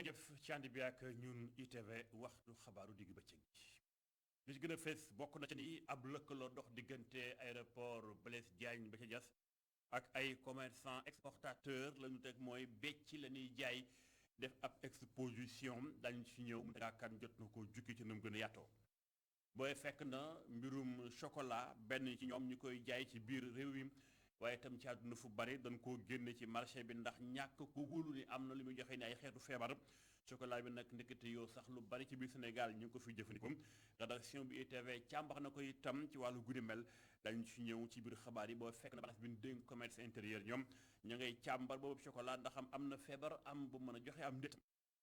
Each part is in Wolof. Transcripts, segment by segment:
jërëjëf ci ànd bi ak ñun ITV waxtu xabaaru digg bëccëg li ci gën a fees bokk na ci ni ab lëkkaloo dox diggante aéroport Blaise Diagne ba ca Diass ak ay commerçant exportateur la ñu teg mooy becc la ñuy jaay def ab exposition dañu ci ñëw mu kan jot na ko jukki ci nam gën a yaatoo booy fekk na mbirum chocolat benn ci ñoom ñu koy jaay ci biir réew mi waaye itam ci àdduna fu bari dañ koo génne ci marché bi ndax ñàkk ko wóolu ni am na lu muy joxe ni ay xeetu feebar chocolat bi nag ndekete yoo sax lu bari ci biir Sénégal ñu ngi ko fiy jëfandikoo rédaction bi ITV càmbax na ko itam ci wàllu guddi mel dañu ci ñëw ci biir xabaar yi boo fekk na balance bi ñu dénk commerce intérieur ñoom ñu ngay càmbar boobu chocolat ndax am na feebar am bu mën a joxe am ndét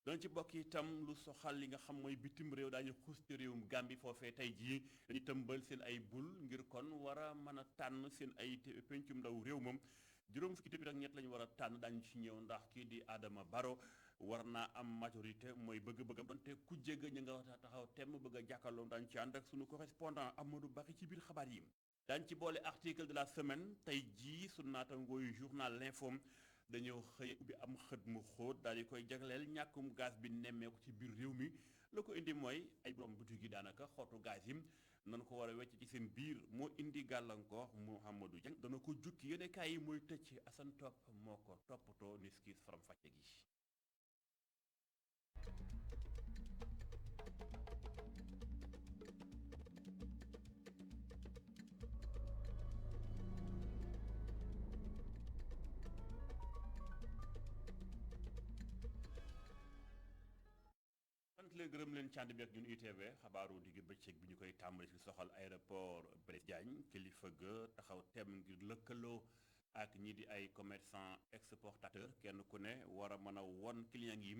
doon ci bokk itam lu soxal li nga xam mooy bitim réew daañu xuus ci réewum Gambie foofee tey jii dañu tëmbal seen ay bul ngir kon war a mën a tànn seen ay pencum ndaw réew moom juróom fukki député ak ñett la ñu war a tànn daañu ci ñëw ndax kii di Adama Barrow war naa am majorité mooy bëgg-bëggam donte ku jégg ñu nga wax taxaw temm bëgg a jàkkaarloo daañu ci ànd ak sunu correspondant Amadou Bakhy ci biir xabaar yi daañu ci boole article de la semaine tey jii sunu naatangooyu journal L'Info dañoo xëy ubbi am xët mu xóot daal di koy jagleel ñàkkum gaz bi nemmeeku ci biir réew mi la ko indi mooy ay borom boutique yi daanaka xootu gaz yi nan ko war a wecc ci seen biir moo indi gàllankoor Mouhamadou Dieng dana ko jukki yéenekaay yi mooy tëcc Assane Top moo ko toppatoo niskis faram fàcce gi sant leen gërëm leen cànd bi ak ñun ITV xabaaru digg bëccëg bi ñu koy tàmbali ci soxal aéroport Blaise Diagne kilifa ga taxaw tem ngir lëkkaloo ak ñii di ay commerçant exportateur kenn ku ne war a mën a won client yi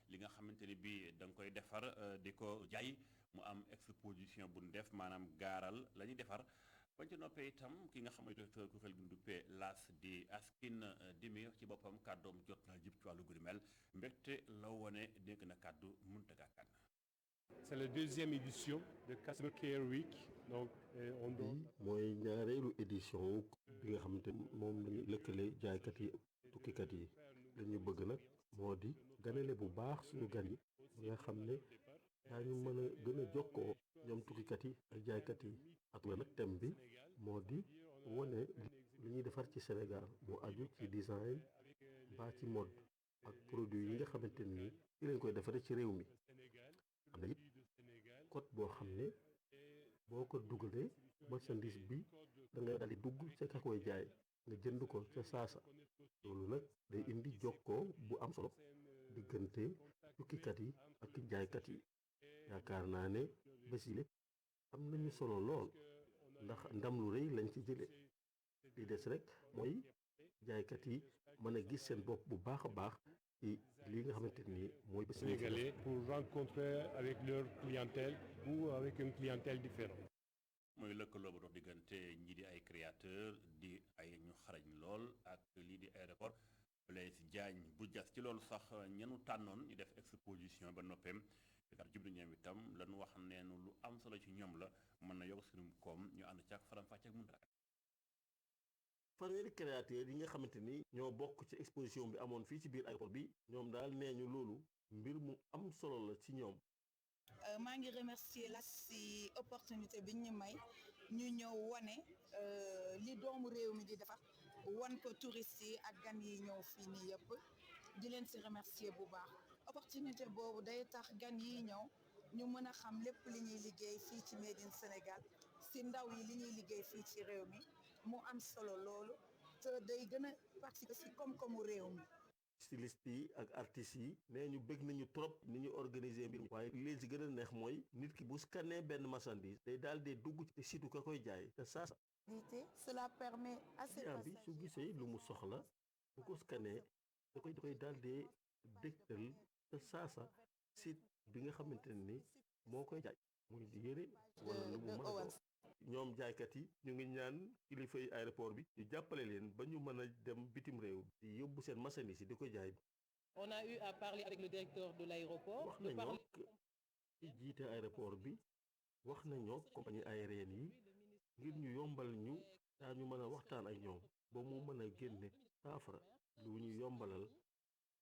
li nga xamante ni bii da nga koy defar di ko jaay mu am exposition bu ñu def maanaam gaaral la ñuy defar bañ ci noppee itam ki nga xam ne directeur kuréel gi ñu duppee laas di askin dimir ci boppam kàddoom jot na jib ci wàllu guddi mel mbégte la wone dénk na kàddu Mountaga Kane. C'est la deuxième édition de Customer Care Week donc bi mooy ñaareelu édition bi nga xamante ni moom lañu lëkkale jaaykat yi tukkikat yi la ñu bëgg nag moo di ganale bu baax suñu gan yi ba nga xam ne daañu mën a gën a jokkoo ñoom tukkikat yi ak jaaykat yi ak la nag thème bi moo di wone li ñuy defar ci Sénégal mu aju ci design mbaa ci mode ak produit yi nga xamante ni fi lañ koy defaree ci réew mi am na it code boo xam ne boo ko dugalee marchandise bi da nga daal di dugg ca ka koy jaay nga jënd ko ca saasa loolu nag day indi jokkoo bu am solo diggante tukkikat yi ak jaaykat yi yaakaar naa ne bés yi lépp am nañu solo lool ndax ndam lu rëy lañ ci jële li des rek mooy jaaykat yi mën a gis seen bopp bu baax a baax ci li nga xamante ni mooy bés sénégalais pour rencontrer avec leur clientèle ou avec une clientèle différente. mooy lëkkaloo ba dox diggante ñi di ay créateur di ay ñu xarañ lool ak lii di aéroport Blaise Diagne bu Diass ci loolu sax ñenu tànnoon ñu def exposition ba noppeem kat jublu ñoom itam lañu wax neenu lu am solo ci ñoom la mën na yokk suñu koom ñu ànd ci ak faram fàcce ak mun fanweeri créateur yi nga xamante ni ñoo bokk ci exposition bi amoon fii ci biir aéroport bi ñoom daal nee ñu loolu mbir mu am solo la ci ñoom. maa ngi remercier la si opportunité bi ñu may ñu ñëw wane li doomu réew mi di defar wan ko touristes yi ak gan yi ñëw fii nii yëpp di leen si remercier bu baax opportunité boobu day tax gan yi ñëw ñu mën a xam lépp li ñuy liggéey fii ci Made in Sénégal si ndaw yi li ñuy liggéey fii ci réew mi mu am solo loolu te day gën a participer si koom-koomu réew mi. styliste yi ak artistes yi nee ñu bëgg nañu trop ni ñu organiser mbir mi waaye li leen si gën a neex mooy nit ki bu scanné benn marchandise day daal di dugg ci site ka koy jaay te saa cela permet à ces client bi su gisee lu mu soxla bu ko scanné da koy daal di dégtal te saasa site bi nga xamante ni moo koy jaay muy yére wala lu mu mën a doon ñoom jaaykat yi ñu ngi ñaan kilifa yi aéroport bi ñu jàppale leen ba ñu mën a dem bitim réew di yóbbu seen marchandise yi di ko jaay. On a eu à parler avec le directeur de l'aéroport. wax nañoo ci jiite aéroport bi wax nañoo compagnie aérienne yi ngir ñu yombal ñu daañu mën a waxtaan ak ñoom ba mu mën a génne saafara lu ñu yombalal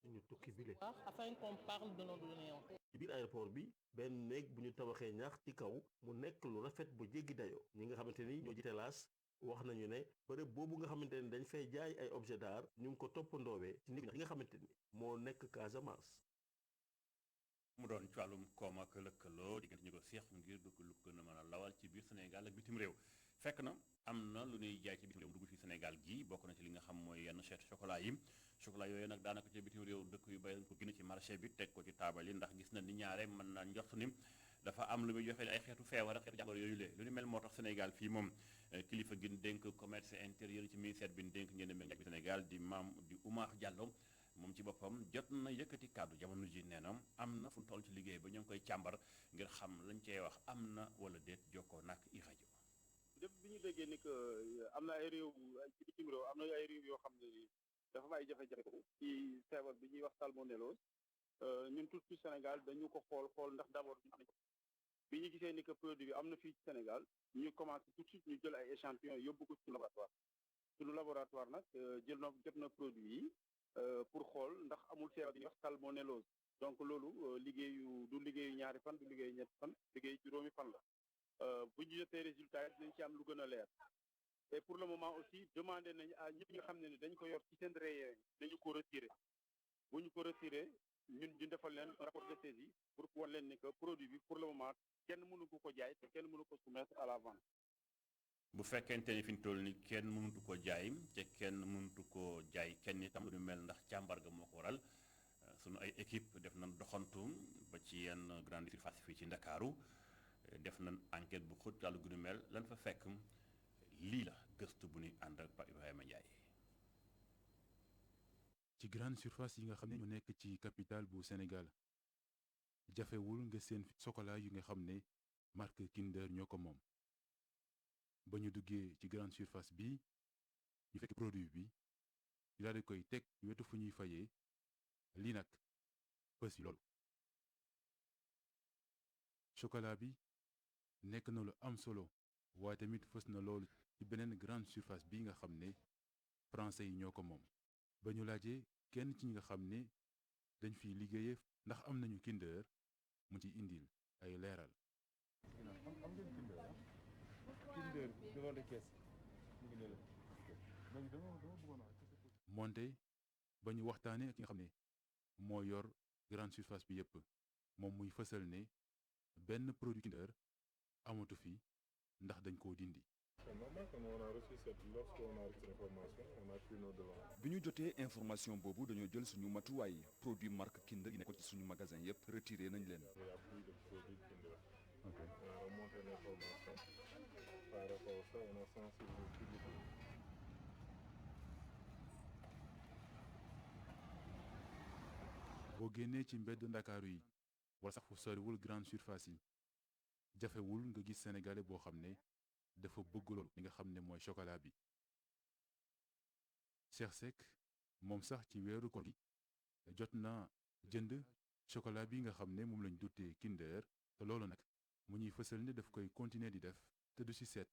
ñu tukki bile. afin qu'on parle de nos données en fait. ci biir aéroport bi benn néeg bu ñu tabaxee ñaax ci kaw mu nekk lu rafet bu jéggi dayoo ñi nga xamante ni ñoo jiite laas wax nañu ne bërëb boobu nga xamante ni dañ fay jaay ay objet d'art ñu ngi ko toppandoowee ci nit ñi nga xamante ni moo nekk Casamance. mu doon ci wàllum koom ak lëkkaloo diggante ñu ko seex ngir lu gën a mën a lawal ci biir Sénégal ak bitim réew fekk na am na lu ñuy jaay ci bitim réew dugg fi Sénégal gi bokk na ci li nga xam mooy yenn xeetu chocolat yi chocolat yooyu nag daanaka ci bitim réew dëkk yu bay ko gën ci marché bi teg ko ci taabal yi ndax gis na ni ñaare mën na njort ni dafa am lu muy joxe ay xeetu feebar ak xeetu jàngoro yooyu lee lu ni mel moo tax Sénégal fii moom kilifa gi dénk commerce intérieur ci ministère bi dénk njënd meeg bi Sénégal di Oumar Diallo moom ci boppam jot na yëkkati kàddu jamono ji nee na am na fu mu toll ci liggéey ba ñu ngi koy càmbar ngir xam lañ cey wax am na wala déet jokkoo nag i rajo. depuis bi ñu déggee ni que am na ay réew ci bitim réew am na ay réew yoo xam ne dafa am ay jafe-jafe ci feebar bi ñuy wax salmonellose ñun tout ci Sénégal dañu ko xool ndax d'abord ñu am bi ñu gisee ni que produit bi am na fii ci Sénégal ñu commencé tout de suite ñu jël ay échantillons yóbbu ko ci laboratoire suñu laboratoire nag jot na produit yi pour xool ndax amul feebar bi ñuy wax salmonellose donc loolu liggéeyu ñaari fan du liggéeyu ñetti fan liggéeyu juróomi fan la bu ñu jotee résultat yi dinañ ci am lu gën a leer et pour le moment aussi demandé nañ à ñëpp nga xam ne dañ ko yor ci seen rayon dañu ko retiré bu ñu ko retiré ñun ñu defal leen rapport de saisie pour wan leen ni que produit bi pour le moment kenn mënu ko jaay te kenn mënu ko soumettre à la vente. bu fekkente ni fi ñu toll ni kenn mënutu ko jaay te kenn mënutu ko jaay kenn itam lu mel ndax càmbar ga moo ko waral sunu ay équipe def nañ doxantu ba ci yenn grande surface fii ci Ndakaaru def nañ enquête bu xóot wàllu gu nu mel lan fa fekk lii la gëstu bu ñuy ànd ak Pape Ibrahima Ndiaye. ci grande surface yi nga xam ne ñu nekk ci capitale bu Sénégal jafewul nga seen chocolat yu nga xam ne marque Kinder ñoo ko moom ba ñu duggee ci grande surface bi ñu fekk produit bi ñu daal di koy teg wetu fu ñuy fayee lii nag fës yi loolu chocolat bi nekk na lu am solo waaye tamit fës na loolu ci beneen grande surface bi nga xam ne français yi ñoo ko moom ba ñu laajee kenn ci ñi nga xam ne dañ fiy liggéeyee ndax am nañu Kinder mu ci indil ay leeral. Kinder devant les caisses mu ngi ne la moonte ba ñu waxtaanee ak ki nga xam ne moo yor grande surface bi yépp moom muy fësal ne benn produit Kinder amatu fi ndax dañ koo dindi. bi ñu jotee information boobu dañoo jël suñu matuwaay produit marque Kinder yi nekkoon ci suñu magasin yépp retiré nañ leen. boo génnee ci mbedd Ndakaaru yi wala sax fu soriwul grande surface yi jafewul nga gis sénégalais boo xam ne dafa bëgg lool li nga xam ne mooy chocolat bi. Cheikh Seck moom sax ci weeru koor gi jot na jënd chocolat bi nga xam ne moom lañ duttee Kinder te loolu nag mu ñuy fësal ne daf koy continuer di def te du ci seet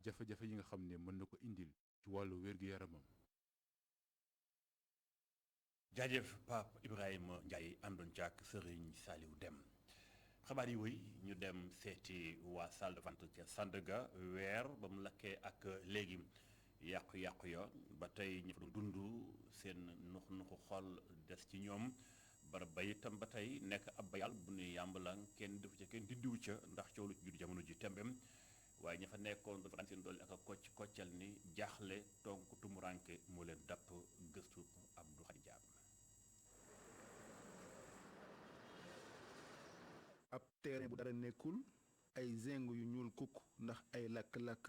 jafe-jafe yi nga xam ne mën na ko indil ci wàllu wér-gu-yaramam. jaajëf Pape Ibrahima Ndiaye àndoon ci ak Serigne Saliou Deme xabaar yi wëy ñu dem seeti waa salle de vente ca Sandaga weer ba mu lakkee ak léegi yàqu-yàqu ya ba tey ñi fa doon dund seen nuxu xol des ci ñoom barab ba itam ba tey nekk ab bayal bu ne yàmbalang kenn defu ca kenn dindiwu ca ndax coow lu ci juddu jamono ji tembem waaye ña fa nekkoon dafa daan seen dolli ak a koccal ni jaaxle tonk tumuranke moo leen dàpp gëstu Abdou Khadi Diab. ab terrain bu dara nekkul ay zinc yu ñuul kukk ndax ay lakk-lakk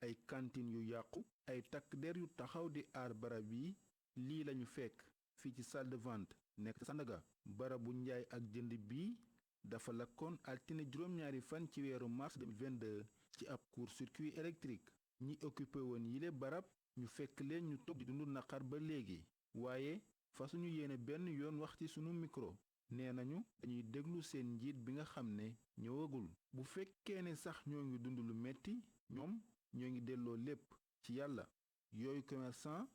ay cantine yu yàqu ay takk der yu taxaw di aar barab yi lii lañu fekk fii ci salle de vente nekk ci Sandaga barabu njaay ak jënd bii dafa lakkoon altine juróom-ñaari fan ci weeru mars 2022 ci ab court-circuit électrique ñi occupé woon yile barab ñu fekk leen ñu toog di dundu naqar ba léegi waaye fasuñu yéene benn yoon wax ci sunu micro nee nañu dañuy déglu seen njiit bi nga xam ne ñëwagul bu fekkee ne sax ñoo ngi dund lu metti ñoom ñoo ngi delloo lépp ci yàlla yooyu commerçant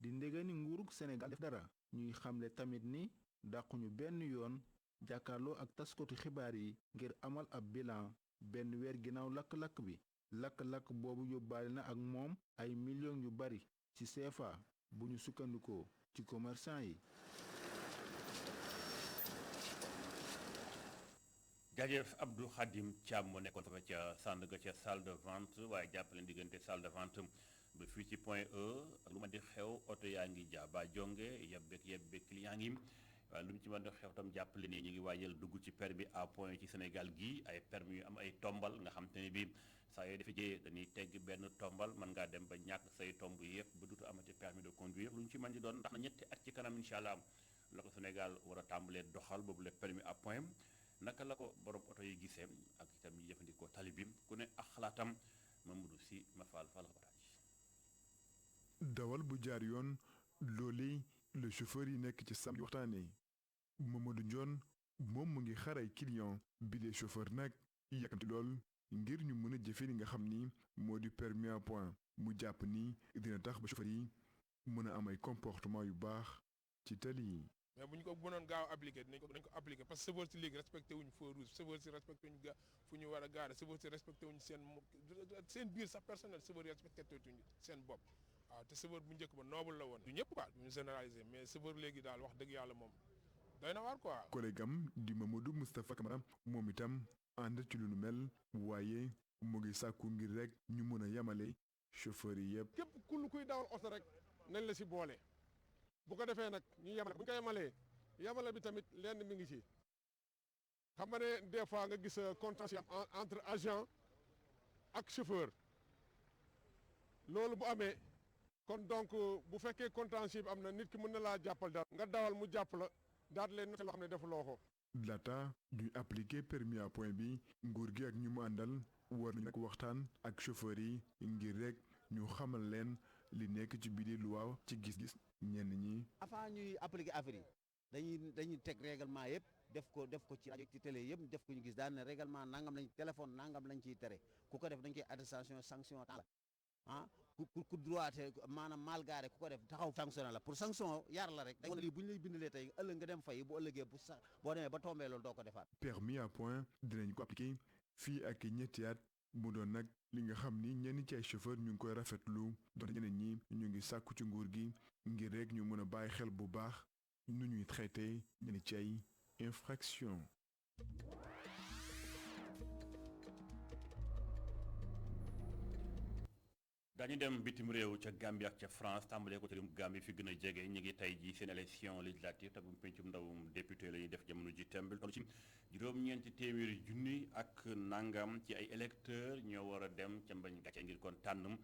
di ndégani nguurug Sénégal def dara ñuy xamle tamit ni dàquñu benn yoon jàkkaarloo ak taskatu xibaar yi ngir amal ab bilan benn weer ginnaaw lakk-lakk bi lakk-lakk boobu yóbbaale na ak moom ay millions yu bari ci CFA bu ñu sukkandikoo ci commerçant yi. jaajëf Abdou Khadim Thiam moo nekkoon fa ca Sandaga ca salle de vente waaye jàppaleen diggante salle de vente ba fii ci point E lu ma di xew oto yaa ngi jaaba jonge yebbe client yi waaye lu mu ci mën a xew tam jàppale ni ñu ngi waajal dugg ci permis à point ci Sénégal gii ay permis yu am ay tombal nga xam te ne bi saa yooyu dafa jëyee dañuy tegg benn tombal mën ngaa dem ba ñàkk say tomb yëpp ba dutu amati permis de conduire lu ñu ci mën di doon ndax na ñetti at ci kanam incha allah la ko Sénégal war a tàmbalee doxal boobu le permis à point naka la ko borom oto yi gisee ak itam ñi jëfandikoo tali bi ku ne ak xalaatam Mamadou Sy Mafal Fall dawal bu jaar yoon loolee le chauffeur yi nekk ci sam waxtaanee Mamadou Ndione moom mu ngi xaray client bi les chauffeur nag yàkkamti lool ngir ñu mën a jëfe li nga xam ni moo di permis à point mu jàpp ni dina tax ba chauffeur yi mën a am ay comportement yu baax ci tali yi. mais bu ñu ko mënoon gaaw appliqué dañ ko appliqué parce que chauffeur si léegi respecté wuñ feu rouge chauffeur si respecté wuñ fu ñu war a gaare chauffeur si respecté wuñ seen biir sax personnel chauffeur yi respecté wuñ seen bopp waaw te chauffeur bu njëkk ba noble la woon du ñëpp quoi duñu généraliser mais chauffeur léegi daal wax dëgg yàlla moom doy na waar quoi. collègue am di Mamadou Moustapha Camara moom itam ànd ci lu nu mel waaye mu ngi sàkku ngir rek ñu mën a yamale chauffeur yi yëpp. képp ku kuy dawal oto rek nañ la si boole bu ko defee nag ñu yemale bu ñu ko yemale bi tamit lenn mi ngi ci xam nga ne des fois nga gis contentieux entre agent ak chauffeur loolu bu amee kon donc bu fekkee contentieux bi am na nit ki mën na laa jàppal dara nga dawal mu jàpp la daal leen noté loo xam ne defuloo ko. laata ñuy appliquer permis à point bi nguur gi ak ñu mu àndal war nañu nag waxtaan ak chauffeur yi ngir rek ñu xamal leen li nekk ci biir loi ci gis-gis ñenn ñi. avant ñuy appliquer affaire yi dañuy teg règlement yëpp def ko ci rajo ci télé yëpp def ko ñu gis daal ne règlement nangam lañ téléphone nangam lañ ciy tere ku ko def dañ koy arrestation sanction la ah ku droité maanaam mal garé ku ko def taxaw sanction la pour sanction yar la rek dañ lii bu ñu lay bindalee tey ëllëg nga dem fay bu ëllëgee bu sax boo demee ba tombee loolu doo ko defaat. permis à point dinañ ko appliquer fii ak ñetti at mu doon nag li nga xam ni ñenn ci ay chauffeur ñu ngi koy rafetlu doon ñeneen ñi ñu ngi sàkku ci nguur gi ngir rek ñu mën a bàyyi xel bu baax nu ñuy traité ñenn ci ay infraction. dañu dem bitim réew ca Gambie ak ca France tàmbalee ko ci lim Gambie fi gën a jege ñu ngi tey ji seen élection législative te bu pencum ndawum député la ñuy def jamono ji tembel toll ci juróom-ñeenti téeméeri junni ak nangam ci ay électeurs ñoo war a dem ca mbañ gàcce ngir kon tànn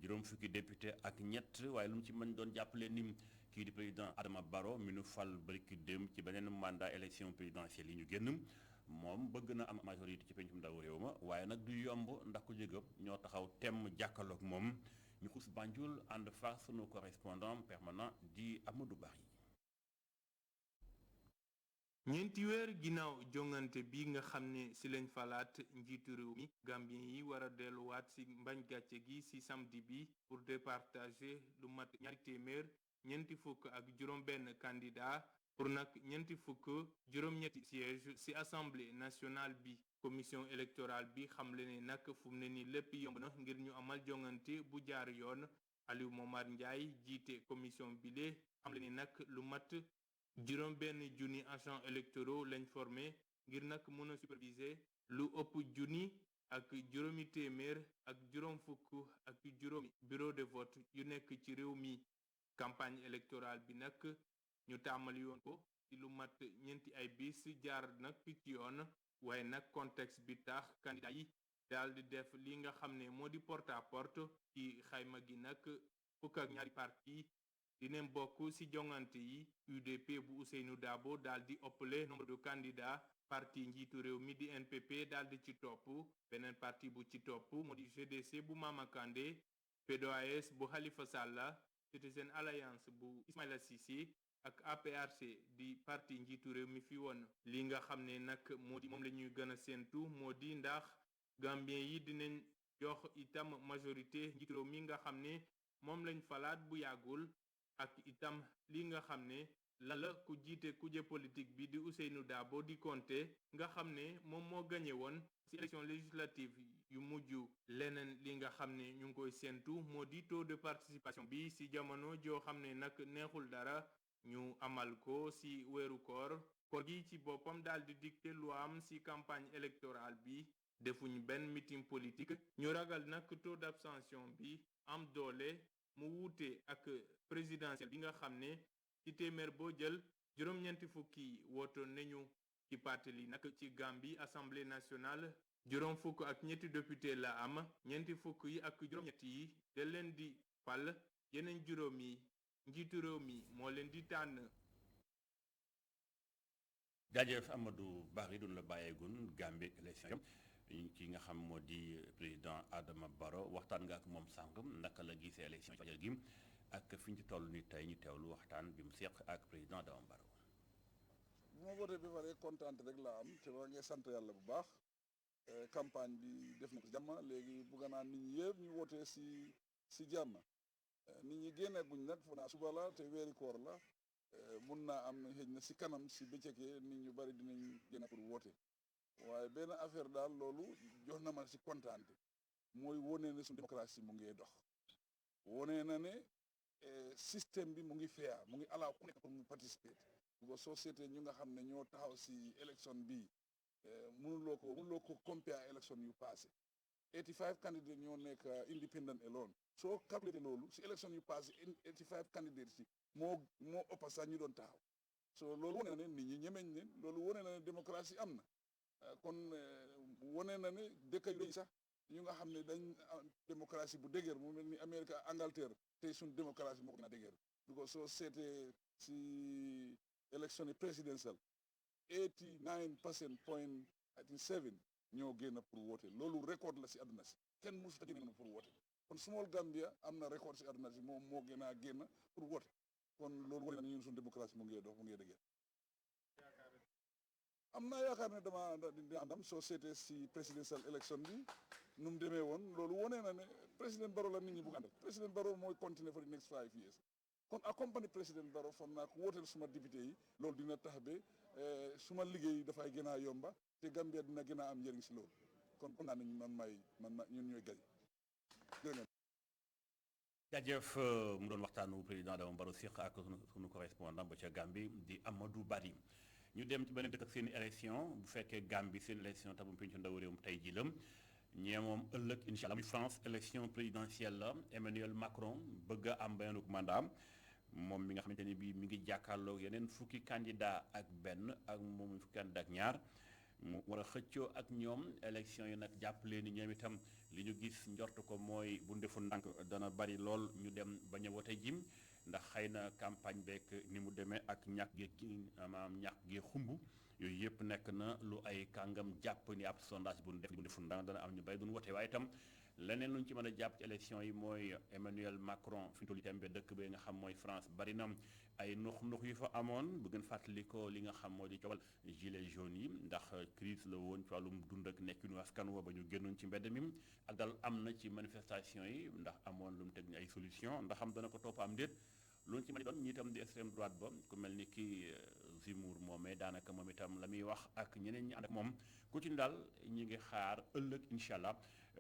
juróom fukki député ak ñett waaye lu mu ci mën doon jàppale ni kii di président Adama Barrow mi nu fal barki dem ci beneen mandat élection présidentielle yi ñu génn moom bëgg na am majorité ci pencum ndaw réew ma waaye nag du yomb ndax ku jégab ñoo taxaw temm jàkkaarloog moom ñu xus Banjul ànd fa sunu correspondant permanent di Amadou Bari. ñeenti weer ginnaaw jongante bi nga xam ne ci lañ falaat njiitu réew mi Gambien yi war a delluwaat ci mbañ gàcce gi ci samedi bi pour départager lu mat ñaari téeméer ñeenti fukk ak juróom-benn candidat pour nag ñeenti fukk juróom-ñetti siège ci assemblée nationale bi commission électorale bi xamle ne nag fu mu ne ni lépp yomb na ngir ñu amal jongante bu jaar yoon Aliou Momar Ndiaye jiite commission bile xamle ni nag lu mat juróom-benn junni agents électoraux lañ formé ngir nag mën a superviser lu ëpp junni ak juróomi téeméer ak juróom fukk ak juróomi bureau de vote yu nekk ci réew mi campagne électorale bi nag ñu tàmmali yoon ko ci lu mat ñeenti ay bis jaar nag ci yoon waaye nag contexte bi tax candidat yi daal di def li nga xam ne moo di porte à porte ci xayma gi nag fukk ak ñaari parti dinañ bokk ci jongante yi UDP bu Ousseynou Dabo daal di ëppale nombre de candidats parti njiitu réew mi di NPP daal di ci topp beneen parti bu ci topp moo di GDC bu Mama Kandeh PDOIS bu Halifa Sallah Citizen Alliance bu Ismaila Cissé ak APRC di parti njiitu réew mi fi woon li nga xam ne nag moo di moom la ñuy gën a séentu moo di ndax Gambien yi dinañ jox itam majorité njiitu réew mi nga xam ne moom lañ falaat bu yàggul ak itam li nga xam ne la ku jiite kuje politique bi di Ousseynou Dabo di compter nga xam ne moom moo gañe woon ci élection législative yu mujj leneen li nga xam ne ñu ngi koy séentu moo di taux de participation bi ci jamono joo xam ne nag neexul dara ñu amal ko ci weeru koor gi ci boppam daal di dicté lu am ci campagne électorale bi defuñ benn meeting politique ñu ragal nag taux d'abstention bi am doole mu wuute ak présidentielle bi nga xam ne ci téeméer boo jël juróom-ñeenti fukki woto nañu ci pàttali nag ci Gambie assemblée nationale juróom fukk ak ñetti député la am ñeenti fukk yi ak juróom-ñett yi da leen di fal yeneen juróom yi njiitu réew mi moo leen di tànn. jaajëf Amadou Bari duñ la bàyyeegun Gambie élection ki nga xam moo di président Adama Barrow waxtaan nga ak moom sànq naka la gisee élection fajar gi ak fi ñu ci toll ni tey ñu teewlu waxtaan bi mu seq ak président Adama Barrow. bu ma wootee ba pare kontaan rek laa am te maa ngi sant yàlla bu baax campagne bi def na ko si jàmm léegi bugga naa nit ñi yëpp ñu wootee si jàmm nit ñi génneeguñ nag fu naa suba la te weeri koor la mun naa am xëj na si kanam si bëccëgee nit ñu bari dinañ génn pour woote waaye benn affaire daal loolu jox na ma si kontaante mooy wone ne suñu démocratie mu ngi dox wone na ne système bi mu ngi fair mu ngi allow ku nekk pour mu participer bu soo seetee ñu nga xam ne ñoo taxaw si élection bi mënuloo ko compare élection yu passé 85 candidates ñoo nekk independent alone soo calculé loolu si élection yu passé 85 candidates yi moo ëpp sax ñu doon taxaw so loolu wane na ne nit ñi ñemeñ ne loolu wane na ne démocratie am na kon wane na ne dëkk yu sax ñu nga xam ne dañ démocratie bu dëgër mu mel ni Amérique Angleterre tey suñu démocratie moo ko gën a dëgër because soo seetee si élection yi présidentielle 89.7 ñoo génn pour woote loolu record la si àdduna si kenn musu ta génn pour woote kon small Gambia am na record si àdduna si moom moo gën a génn pour woote kon loolu wane na ñun suñu démocratie mu ngi dox mu ngi dëgër am naa yaakaar ne dina am soo seetee si presidential election bi nu mu demee woon loolu wone na ne président Barrow la nit ñi bugg àndal président Barrow mooy continuer for the next 5 years kon accompagner président Barrow foog naa ko wooteel suma député yi loolu dina tax ba suma liggéey dafay gën a yomba te Gambia dina gën a am njëriñ si loolu kon kon naa ne ñun ñooy gañ jaajëf mu doon waxtaanu président Adama Barrow siq ak sunu correspondant ba ca Gambie di Amadou Bari ñu dem ci beneen dëkk ak seen élection bu fekkee Gambie seen élection tabu pencu ndaw réewum tey jii la ñee moom ëllëg incha allah muy France élection présidentielle la Emmanuel Macron bëgg a am benn mandat moom mi nga xamante ni bii mi ngi jàkkaarloog yeneen fukki candidat ak benn ak moom fukki candidat ak ñaar mu war a xëccoo ak ñoom élection yi nag jàppale ni ñoom itam li ñu gis njort ko mooy bu ndefu ndànk dana bari lool ñu dem bañ a wote jim ndax xëy na campagne beek ni mu demee ak ñàkk gi xumb yooyu yëpp nekk na lu ay kàngam jàpp ni ab sondage bu ndefu ndànk dana am ñu bari duñ wote waaye itam leneen lu ñu ci mën a jàpp ci élection yi mooy Emmanuel Macron fi mu toll tembe dëkk bi nga xam mooy France bari na ay nux yu fa amoon bu ngeen fàttali ko li nga xam moo di coowal gilet jaune yi ndax crise la woon ci wàllum dund ak nekkinu askan wa ba ñu génnoon ci mbedd mi ak dal am na ci manifestation yi ndax amoon lu mu teg ni ay solution ndax am dana ko topp am déet loolu ci mën doon ñi itam di extrême droite ba ku mel ni kii Zemmour moomee daanaka moom itam la muy wax ak ñeneen ñi ànd ak moom ku ci daal ñi ngi xaar ëllëg incha allah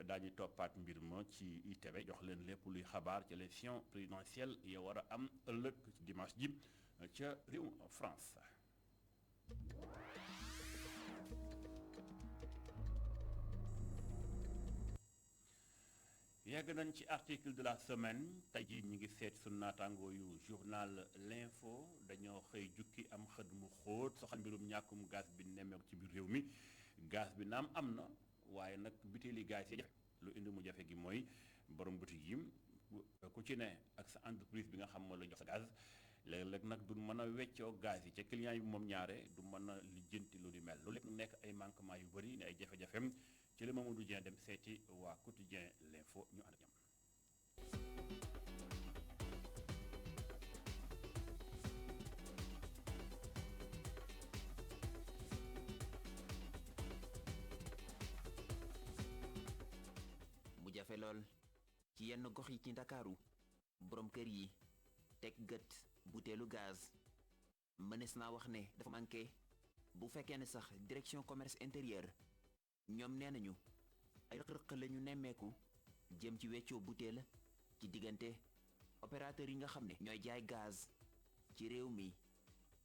daañu toppaat mbir ma ci ITV jox leen lépp luy xabaar ci élection présidentielle ya war a am ëllëg ci dimanche ji ca réew France. yegg nañ ci article de la semaine tey jii ñu ngi seet sunu naataangoo yu journal l'info dañoo xëy jukki am xët mu xóot soxal mbirum ñàkkum gaz bi nemmeeku ci biir réew mi gaz bi naam am na waaye nag butéeli gaz yi jafe lu indi mu jafe gi mooy borom boutique yi ku ci ne ak sa entreprise bi nga xam moo la jox sa gaz léeg-léeg nag du mën a weccoo gaz yi ca client yi moom ñaare du mën a lijjanti lu ni mel loolu lépp nekk ay manquement yu bëri ne ay jafe-jafem ci la Mamadou Dieng dem seeti waa quotidien l'info ñu ànd ak ñoom. mu jafe lool ci yenn gox yi ci Ndakaaru borom kër yi teg gët buteelu gaz mënees naa wax ne dafa manqué bu fekkee ne sax direction commerce intérieur ñoom nee nañu ay rëq-rëq la ñu nemmeeku jëm ci weccoo buteel ci diggante opérateur yi nga xam ne ñooy jaay gaz ci réew mi.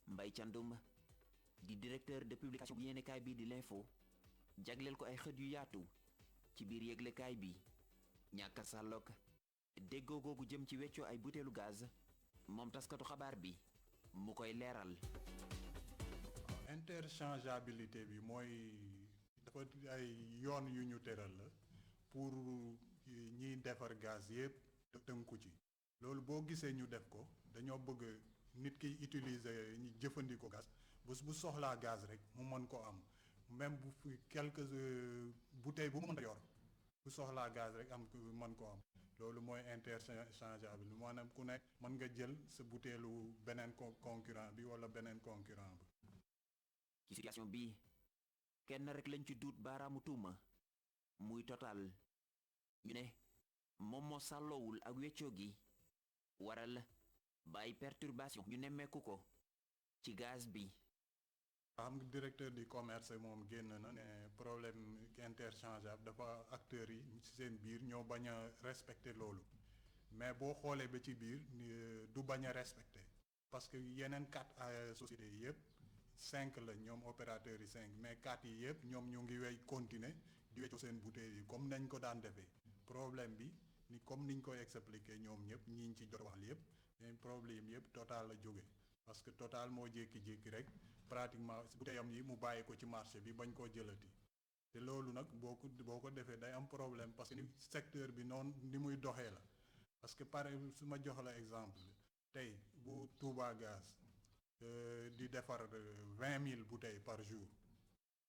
Mbaye Thiandoum di directeur de publication bu yéenekaay bii di l'info jagleel ko ay xët yu yaatu ci biir yëglekaay bi ñàkk a sàllook déggoo googu jëm ci weccoo ay buteelu gaz moom taskatu xabaar bi mu koy leeral. interchangeabilité bi mooy dafa ay yoon yu ñu tëral la pour ñiy defar gaz yépp tënku ci loolu boo gisee ñu def ko dañoo bëgg nit ki utiliser ñi jëfandikoo gaz bu soxlaa gaz rek mu mën ko am même bu fi quelques bouteilles bu mu mën a yor bu soxlaa gaz rek am mën ko am loolu mooy interchangeable maanaam ku nekk mën nga jël sa buteelu beneen concurrent bi wala beneen concurrent bi. ci situation bi kenn rek lañ ci duut baaraamu tuuma muy Total ñu ne moom moo sàlloowul ak weccoo gi waral ba ay perturbation ñu nemmeeku ko ci gaz bi. xam nga directeur du commerce moom génn na ne problème interchangeable dafa acteurs yi ci seen biir ñoo bañ a respecter loolu mais boo xoolee ba ci biir du bañ a respecter parce que yeneen 4 sociétés yi yëpp 5 la ñoom opérateurs yi 5 mais 4 yi yëpp ñoom ñu ngi wey continuer di weccoo seen bouteilles yi comme nañ ko daan defee problème bi ni comme niñ koy expliquer ñoom ñëpp ñiñ ci jot wax yëpp mais problème yëpp Total la jóge parce que Total moo jékki-jékki rek pratiquement bouteilles am yi mu bàyyi ko ci marché bi bañ koo jëlati te loolu nag boo ko defee day am problème parce que ni secteur bi noonu ni muy doxee la parce que pare su ma jox la exemple tey bu Touba Gaz di defar 20 000 bouteilles par jour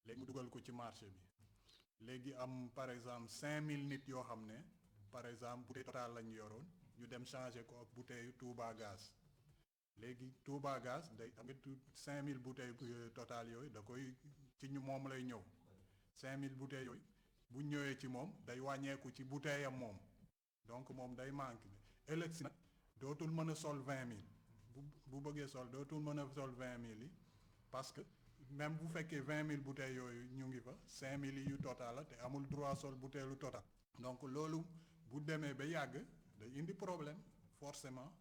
léegi mu dugal ko ci marché bi léegi am par exemple 5000 nit yoo xam ne par exemple bouteille Total lañ yoroon ñu dem changer ko ak bouteille Touba Gaz léegi Touba Gaz day tamit 5000 bouteilles Total yooyu da koy ci ñu moom lay ñëw 5000 bouteilles yooyu bu ñëwee ci moom day wàññeeku ci bouteille am moom donc moom day manqué ëllëg si nag dootul mën a sol 20000 bu bëggee sol dootul mën a sol 20000 yi parce que même bu fekkee 20000 bouteilles yooyu ñu ngi fa 5000 yi yu Total la te amul droit sol bouteille lu Total donc loolu bu demee ba yàgg day indi problème forcément.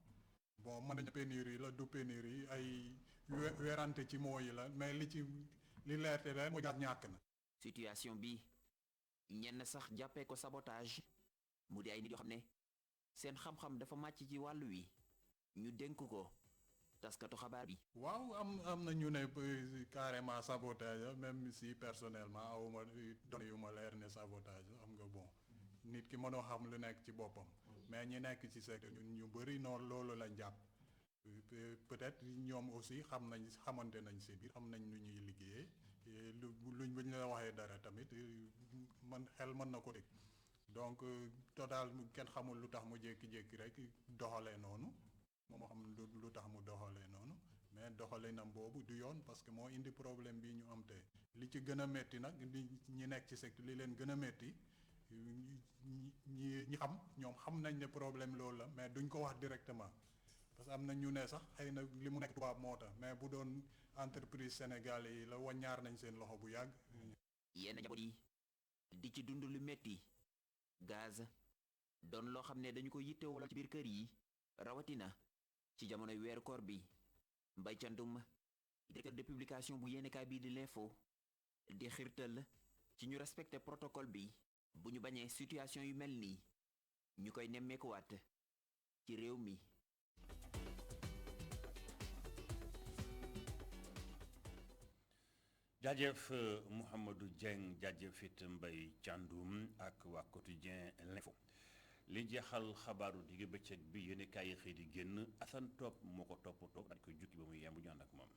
bon mën nañu pénurie la du pénurie ay werante ci moo yi la mais li leerte leen moo ñàkk na. situation bi ñenn sax jàppee ko sabotage mu di ay nit yoo xam ne seen xam-xam dafa màcc ci wàll wi ñu dénk ko taskatu xabaar bi. waaw am na ñu ne carrément sabotage même si personnellement awuma données yu ma leer ne sabotage am nga bon nit ki mënoo xam lu nekk ci boppam. mais ñi nekk ci secteur ñu bëri noonu loolu lañ jàpp peut-être ñoom aussi xamante nañ si biir xam nañ nu ñuy liggéeyee luñ buñ la waxee dara tamit man xel mën na ko dégg donc Total kenn xamul lu tax mu jékki-jékki rek doxalee noonu moom xam lu tax mu doxalee noonu mais doxalinam boobu du yoon parce que moo indi problème bi ñu am tey li ci gën a metti nag ñi nekk ci secteur li leen gën a metti ñi xam ñoom xam nañ ne problème loolu la mais duñ ko wax directement parce que am na ñu ne sax xëy na li mu nekk tubaab moo tax mais bu doon entreprise sénégalais yi la waññaar nañ seen loxo bu yàgg. yenn njaboot yi di ci dund lu metti gaz doon loo xam ne dañu ko yittewoo ci biir kër yi rawatina ci jamonoy weeru koor bi. Mbaye Thiandoum directeur de publication bu yéenekaay bii di l'info di xirtal ci ñu respecter protocole bi. bu ñu bañee situation yu mel nii ñu koy nemmeekuwaat ci réew mi. jaajëf Mouhamadou Dieng jaajëf it Mbaye Thiandoum ak waa quotidien l'info li jeexal xabaaru digg bëccëg bi yéen kaay yi xëy di génn Assane Top moo ko toppatoo dañ koy jukki ba muy yemb ñu ànd ak moom.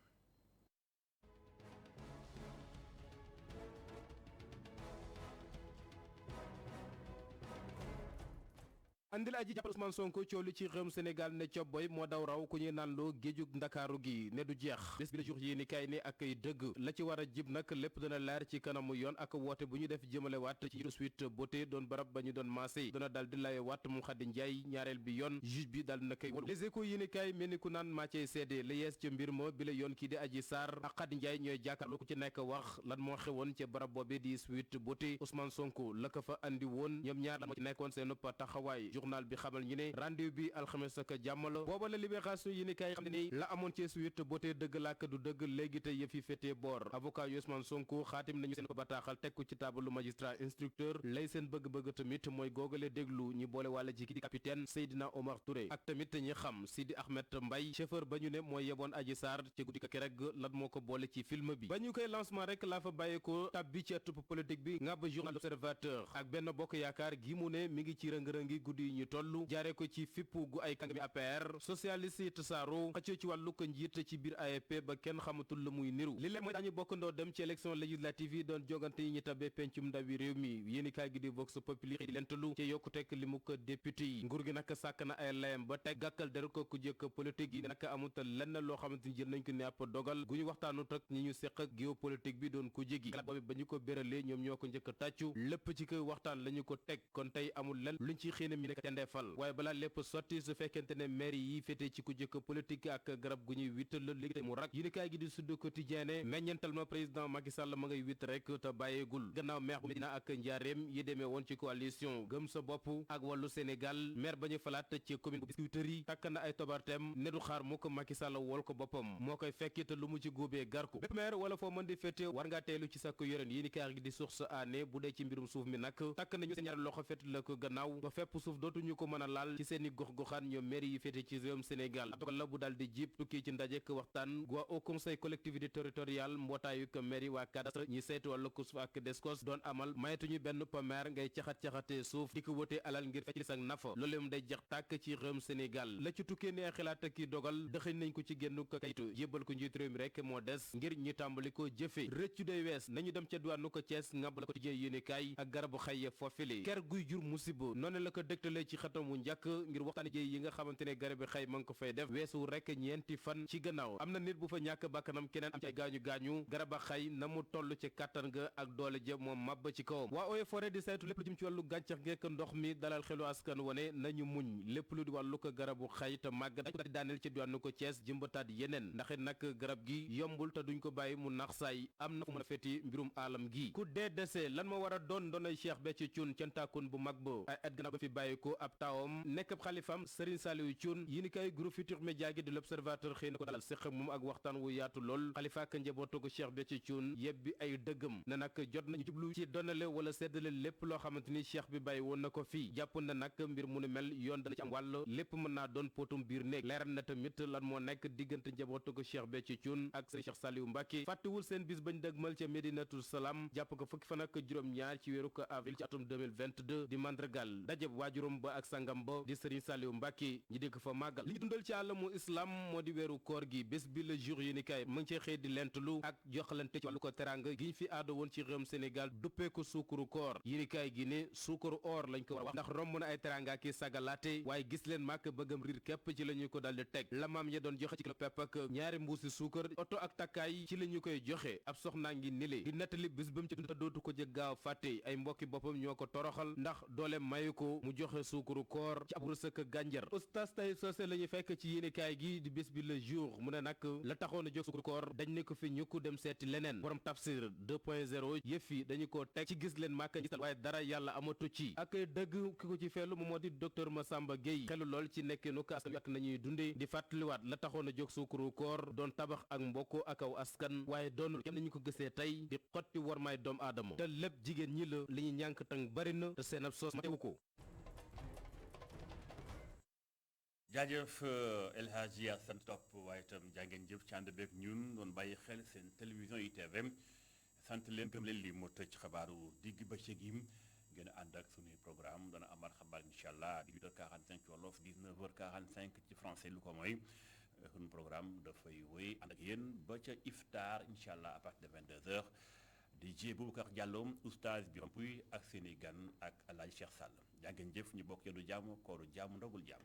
andil aji jàppal Ousmane Sonko coolu ci réewum Sénégal ne cobboy moo daw raw ku ñuy naan loo géejug ndakaaru gi ne du jeex bés bi la jour yi ni kay ni ak ay dëgg la ci war a jib nag lépp dana leer ci kanamu yoon ak woote bu ñu def jëmale waat ci Sweet Beauté doon barab ba ñu doon maasé dana dal di laye waat mu Khady Ndiaye ñaareel bi yoon juge bi dal na koy wolu Les Échos yi ni kay mel ni ku naan maacey seede la yees ca mbir ma bi la yoon kii di Adji Sarr ak Khady Ndiaye ñooy jàkkaarloo ku ci nekk wax lan moo xewoon ca barab boobe di Sweet Beauté Ousmane Sonko la ko fa andi woon ñoom ñaar la moo ci nekkoon seen taxawaay journal bi xamal ñi ne rendez-vous bi alxames ak jàmm la booba la libération yi ni kay xam ne ni la amoon ci Sweet Beauté dëgg làkk du dëgg léegi te yëf yi féetee boor avocat yu Ousmane Sonko xaatim nañu seen ko bataaxal teg ko ci taabalu magistrat instructeur lay seen bëgg-bëgg tamit mooy googale déglu ñi boole wàlla ci ki di capitaine Seydina Omar Touré ak tamit ñi xam Sidi Ahmed Mbaye chauffeur ba ñu ne mooy yeboon Adji Sarr ci guddi ka rek lan moo ko boole ci film bi ba ñu koy lancement rek laa fa bàyyeekoo tab bi ci ëttub politique bi ngàbb journal L'Observateur ak benn bokk yaakaar gi mu ne mi ngi ci rëng-rëngi guddi yi ñu toll jaare ko ci fipp gu ay kàngami APR socialiste yi tasaaro xëccoo ci wàllu ko njiit ci biir AFP ba kenn xamatul la muy niru li leen mooy dañu bokkandoo dem ci élection législative yi doon jogante yi ñu tabee pencum ndawi réew mi yéenikaay gi di Vox Populi di lentalu ci yokkutek li mu ko député yi nguur gi nag sàkk na ay layam ba teg gàkkal der ko ku jëkk politique yi nag amutal lenn loo xamante ni jël nañ ko ne ab dogal gu ñu waxtaanu tak ñi ñu seq ak géopolitique bi doon ko jégi gala boobi ba ñu ko béralee ñoom ñoo ko njëkk a tàccu lépp ci koy waxtaan la ñu ko teg kon tey amul lenn luñ ci xéena mi nekk tendeefal waaye balaa lépp sotti su fekkente ne maire yi féete ci ku jëkk politique ak garab gu ñuy witt la léegi tey mu rak yéenikaay gi di Sud Quotidien ne meññental ma président Macky Sall ma ngay witt rek te bàyyeegul gannaaw maire bu Medina ak Njaareem yi demee woon ci coalition gëm sa bopp ak wàllu Sénégal maire ba ñu falaat ci commune bu Biscuiterie takk na ay tobartem ne du xaar mu ko Macky Sall wol ko boppam moo koy fekki te lu mu ci góobee gar ko bépp maire wala foo mën di féete war ngaa teelu ci sa ko yoreen yéenikaay gi di Source A ne bu dee ci mbirum suuf mi nag takk nañu seen ñaari loxo féete la ko gannaaw ba fépp suuf dootuñu ko mën a laal ci seeni gox-goxaan ñoom maire yi féete ci réewum Sénégal ab dogal la bu daal di jib tukki ci ndajek waxtaan gu waa au conseil collectivité territoriale mbootaayu ko maire yi waa cadastre ñi saytu wàllu ko suuf ak descos doon amal mayetuñu benn pa maire ngay caxat-caxatee suuf di ko wotee alal ngir fecc lis ak nafa loolu day jeex tàkk ci réewum Sénégal la ci tukkee ne xalaat ak ki dogal dëxëñ nañ ko ci génn ko kayitu jébbal ko njiit réew mi rek moo des ngir ñu tàmbali ko jëfe rëccu day wees nañu dem ca duwaanu ko Thiès ngàbb la ko tijjee yéenekaay ak garabu xay foofile ker guy jur musiba noonu la ko dëgtalee ci xatam wu njëkk ngir waxtaani jëy yi nga xamante ne garabi xay ma ngi ko fay def weesu rek ñeenti fan ci gannaaw am na nit bu fa ñàkk bakkanam keneen am ci ay gaañu-gaañu garaba xay na mu toll ci kàttan ga ak doole ja moom màbb ci kawam waa Eaux et Forêts di saytu lépp lu jëm ci wàllu gàncax geek ndox mi dalal xelu askan wane nañu muñ lépp lu di wàllu ko garabu xay te màgg dañ ko daal di daaneel ci diwaanu ko Thiès jëmbataat yeneen ndax it nag garab gi yombul te duñ ko bàyyi mu nax saay am na fu mën a feeti mbirum aalam gi ku dee dese lan ma war a doon doonay Cheikh Béthio Thioune cantaakun bu mag ba ay at gannaaw ba fi bàyyi ko ab taawam nekk ab xalifam Serigne Saliou Thioune yéenekaay Groupe Futurs Médias gi di L'Observateur xëy na ko dalal séq moom ak waxtaan wu yaatu lool xalifa ak njabootu ko Cheikh Béthio Thioune yebbi ay dëggam ne nag jot nañu jublu ci donale wala seddale lépp loo xamante ni cheikh bi bàyyi woon na ko fii jàpp na nag mbir mu ni mel yoon dana ci am wàll lépp mën naa doon potum biir néeg leeral na tamit lan moo nekk diggante njabootu ko Cheikh Béthio Thioune ak Serigne Cheikh Saliou Mbacké fàttewul seen bis bañ dëgmal ca Médinatoul Salam jàpp ko fukki fan ak juróom-ñaar ci weeru ko avril ci atum 2022 di mandragal dajeb waajuram ba ak sangam ba di Serigne Saliou Mbacké ñi dégg fa màggal li ñu dundal ci àllamu islam moo di weeru koor gi bés bi le jour yi ni kay mu ngi cee xëy di lentlu ak joxalante ci wàllu ko teranga gi ñu fi aado woon ci réewum Sénégal duppee ko suukaru koor yi ni kay gi ne suukaru or lañ ko war a wax ndax romb na ay teranga ki sagalaate waaye gis leen màkk bëggam riir képp ci la ñu ko daldi teg la maam ya doon joxe ci kilo pepp ak ñaari mbuusi suukar oto ak takkaay ci la ñu koy joxe ab soxnaa ngi nile di nettali bis ba mu ci dund dootu ko jëg gaaw fàtte ay mbokki boppam ñoo ko toroxal ndax doole mayu ko mu joxe suukaru koor ci ab rësëk gànjar oustaz tay soosé la ñu fekk ci yéenekaay gi di bés bi le jour mu ne nag la taxoon a jóg suukaru koor dañ ne ko fi ñu ko dem seeti leneen borom tafsir 2.0 yëf yi dañu ko teg ci gis leen màkk ngistal waaye dara yàlla amatu ci ak dëgg ki ko ci feelu mu moo di docteur Massamba Gueye xelu lool ci nekkinu ko askan wi ak nañuy dundee di fàttaliwaat la taxoon a jóg suukaru koor doon tabax ak mbokk ak aw askan waaye doonul kenn nañu ko gisee tey di xotti warmaay doomu aadama te lépp jigéen ñi la li ñu ñànk tang bari na te seen ab soos matewu ko jaajëf El Hadji Assane Top waaye itam jàngeen jëf ci ànd beeg ñun doon bàyyi xel seen télévision ITV sant leen gëm leen lii moo tëj xabaaru digg bëccëg yi ngeen a ànd ak suñuy programme dana amal xabaar incha allah 18h45 ci wolof 19h45 ci français lu ko mooy suñu programme dafay wéy ànd ak yéen ba ca iftaar incha allah à partir de 22h DJ Boubacar Diallo oustaz Biram Pouy ak seeni gan ak Alaaji Cheikh Sall jaa ngeen jëf ñu bokk yendu jàmm kooru jàmm ndogul jàmm